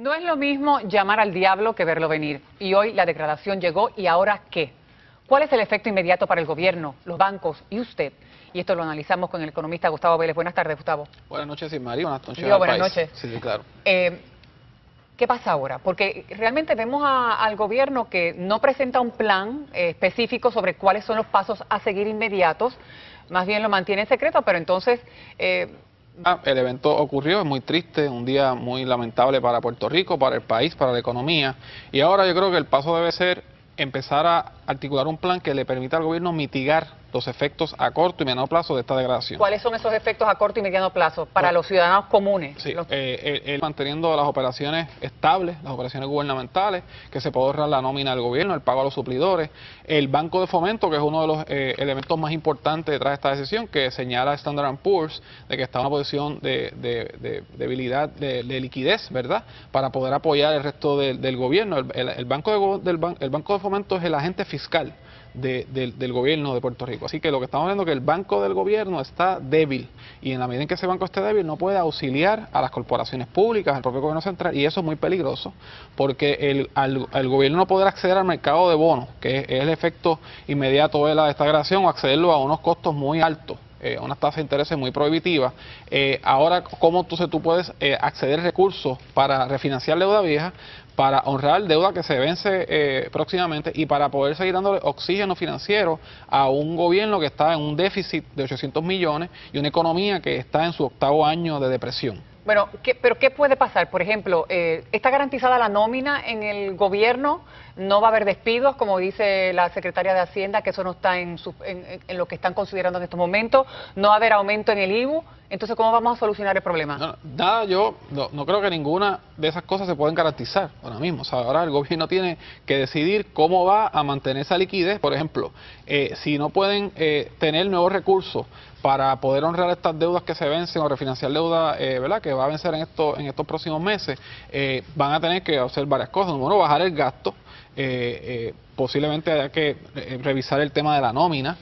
No es lo mismo llamar al diablo que verlo venir. Y hoy la degradación llegó, ¿y ahora qué? ¿Cuál es el efecto inmediato para el gobierno, los bancos y usted? Y esto lo analizamos con el economista Gustavo Vélez. Buenas tardes, Gustavo. Buenas noches, María. Buenas noches Digo, al buenas país. noches. Sí, claro. ¿Qué pasa ahora? Porque realmente vemos al gobierno que no presenta un plan específico sobre cuáles son los pasos a seguir inmediatos, más bien lo mantiene en secreto, pero entonces... El evento ocurrió, es muy triste, un día muy lamentable para Puerto Rico, para el país, para la economía. Y ahora yo creo que el paso debe ser empezar a articular un plan que le permita al gobierno mitigar los efectos a corto y mediano plazo de esta degradación. ¿Cuáles son esos efectos a corto y mediano plazo para los ciudadanos comunes? Sí, manteniendo las operaciones estables, las operaciones gubernamentales, que se pueda ahorrar la nómina del gobierno, el pago a los suplidores, el Banco de Fomento, que es uno de los elementos más importantes detrás de esta decisión, que señala Standard & Poor's de que está en una posición de debilidad, de liquidez, ¿verdad?, para poder apoyar el resto del gobierno. El Banco de Fomento es el agente fiscal del gobierno de Puerto Rico. Así que lo que estamos viendo es que el banco del gobierno está débil, y en la medida en que ese banco esté débil no puede auxiliar a las corporaciones públicas, al propio gobierno central, y eso es muy peligroso porque al gobierno no poder acceder al mercado de bonos, que es el efecto inmediato de esta degradación, o accederlo a unos costos muy altos, unas tasas de interés muy prohibitivas. Ahora, ¿cómo tú puedes acceder a recursos para refinanciar deuda vieja, para honrar deuda que se vence próximamente, y para poder seguir dándole oxígeno financiero a un gobierno que está en un déficit de 800 millones y una economía que está en su 8º año de depresión? Bueno, ¿pero qué puede pasar? Por ejemplo, ¿está garantizada la nómina en el gobierno? ¿No va a haber despidos, como dice la secretaria de Hacienda, que eso no está en lo que están considerando en estos momentos? ¿No va a haber aumento en el IVU? Entonces, ¿cómo vamos a solucionar el problema? Yo no creo que ninguna de esas cosas se pueden garantizar ahora mismo. O sea, ahora el gobierno tiene que decidir cómo va a mantener esa liquidez. Por ejemplo, si no pueden tener nuevos recursos para poder honrar estas deudas que se vencen o refinanciar deuda, ¿verdad?, que va a vencer en estos próximos meses, van a tener que hacer varias cosas. Número uno, bajar el gasto. Posiblemente haya que revisar el tema de la nómina.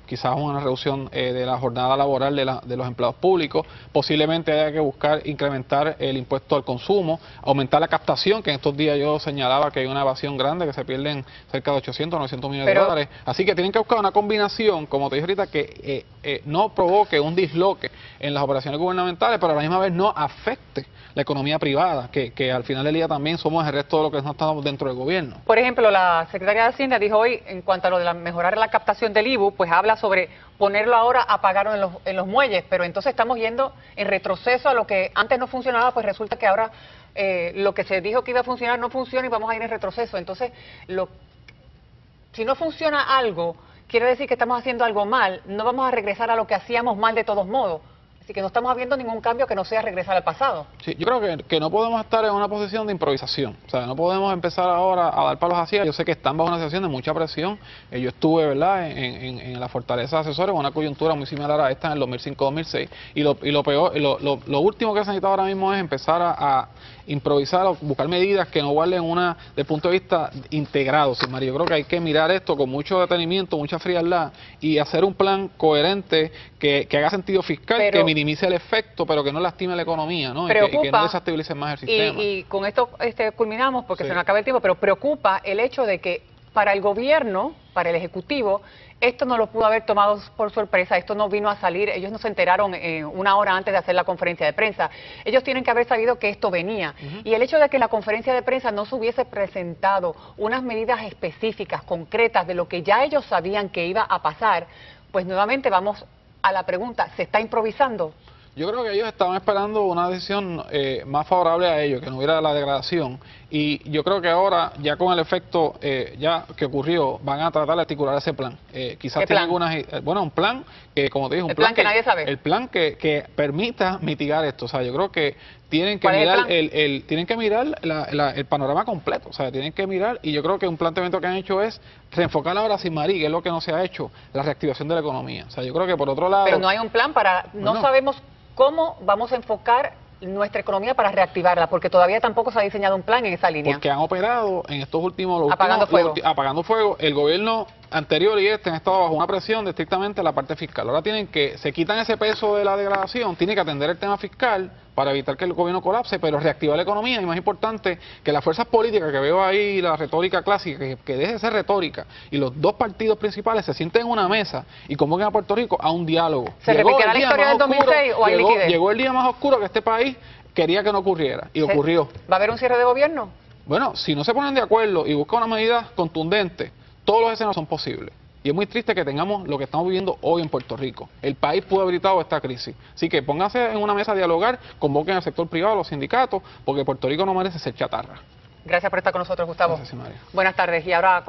Quizás una reducción de la jornada laboral de los empleados públicos. Posiblemente haya que buscar incrementar el impuesto al consumo, aumentar la captación, que en estos días yo señalaba que hay una evasión grande, que se pierden cerca de 800 o 900 millones de dólares. Así que tienen que buscar una combinación, como te dije ahorita, que no provoque un disloque en las operaciones gubernamentales, pero a la misma vez no afecte la economía privada, que al final del día también somos el resto de lo que no estamos dentro del gobierno. Por ejemplo, la secretaria de Hacienda dijo hoy, en cuanto a lo de mejorar la captación del IVU, pues habla sobre ponerlo ahora a pagar en los muelles, pero entonces estamos yendo en retroceso a lo que antes no funcionaba, pues resulta que ahora lo que se dijo que iba a funcionar no funciona y vamos a ir en retroceso. Entonces, si no funciona algo, quiere decir que estamos haciendo algo mal, no vamos a regresar a lo que hacíamos mal de todos modos. Así que no estamos viendo ningún cambio que no sea regresar al pasado. Sí, yo creo que no podemos estar en una posición de improvisación. O sea, no podemos empezar ahora a dar palos hacia. Yo sé que están bajo una situación de mucha presión. Yo estuve, ¿verdad?, en la Fortaleza de Asesores, en una coyuntura muy similar a esta en el 2005-2006. Y lo último que se necesita ahora mismo es empezar a improvisar o buscar medidas que no guarden desde el punto de vista integrado. Sí, María, yo creo que hay que mirar esto con mucho detenimiento, mucha frialdad, y hacer un plan coherente que haga sentido fiscal, que minimice el efecto, pero que no lastime la economía, ¿no? Y que no desestabilice más el sistema. Y con esto culminamos, porque se nos acaba el tiempo, pero preocupa el hecho de que para el gobierno, para el Ejecutivo, esto no lo pudo haber tomado por sorpresa, esto no vino a salir, ellos no se enteraron una hora antes de hacer la conferencia de prensa. Ellos tienen que haber sabido que esto venía. Y el hecho de que en la conferencia de prensa no se hubiese presentado unas medidas específicas, concretas, de lo que ya ellos sabían que iba a pasar, pues nuevamente vamos a la pregunta, ¿se está improvisando? Yo creo que ellos estaban esperando una decisión más favorable a ellos, que no hubiera la degradación, y yo creo que ahora, ya con el efecto ya que ocurrió, van a tratar de articular ese plan. Quizás tienen un plan que, como te dije, un plan que nadie sabe. El plan que permita mitigar esto. O sea, yo creo que tienen que mirar tienen que mirar el panorama completo. O sea, tienen que mirar, y yo creo que un planteamiento que han hecho es reenfocar ahora, sin Marí, que es lo que no se ha hecho, la reactivación de la economía. O sea, yo creo que por otro lado... Pero no hay un plan no sabemos cómo vamos a enfocar nuestra economía para reactivarla, porque todavía tampoco se ha diseñado un plan en esa línea. Porque han operado en estos últimos... Apagando fuego. Apagando fuego. El gobierno anterior y han estado bajo una presión de estrictamente la parte fiscal. Ahora tienen que, se quitan ese peso de la degradación, tienen que atender el tema fiscal para evitar que el gobierno colapse, pero reactivar la economía, y más importante, que las fuerzas políticas que veo ahí, la retórica clásica, que deje de ser retórica, y los dos partidos principales se sienten en una mesa y convoquen a Puerto Rico a un diálogo. ¿Se repetirá la historia del 2006 o hay liquidez? Llegó el día más oscuro que este país quería que no ocurriera, y ocurrió. ¿Va a haber un cierre de gobierno? Bueno, si no se ponen de acuerdo y buscan una medida contundente, todos los escenarios son posibles. Y es muy triste que tengamos lo que estamos viviendo hoy en Puerto Rico. El país pudo haber evitado esta crisis. Así que pónganse en una mesa a dialogar, convoquen al sector privado, a los sindicatos, porque Puerto Rico no merece ser chatarra. Gracias por estar con nosotros, Gustavo. Gracias, María. Buenas tardes. Y ahora